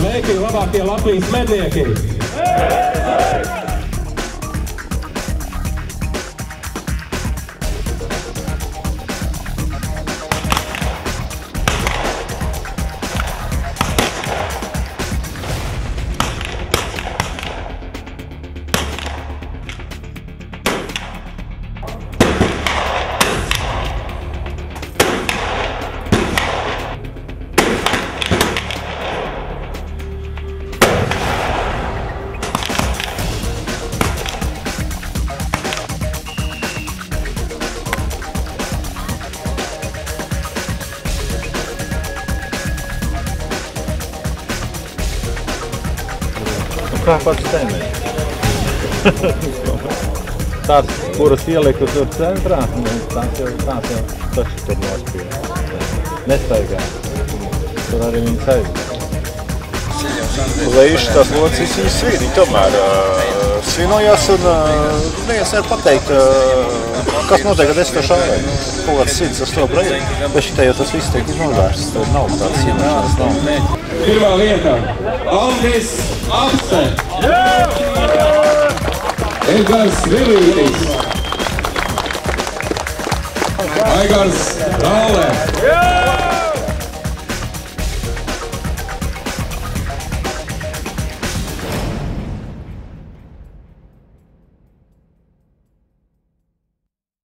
Sveiki, labākie Latvijas mednieki! Kā pats tēmēji? Tās, kuras ieliku tur centrā, tās jau taču tur nospīja. Nestaigā. Tur arī viņas aizgāja. Leiši tās locis svīd, viņi tomēr svinojās un neviens nevar pateikt, kas notiek, kad es to šāvēju. Kaut kāds svids ar to braidu, bet šitā jau tas viss tiek iznovērsts, tad nav tāds iemēšanas nav. Pirmā vietā Aldis Apse, Edgars Vilītis, Aigars Rālē.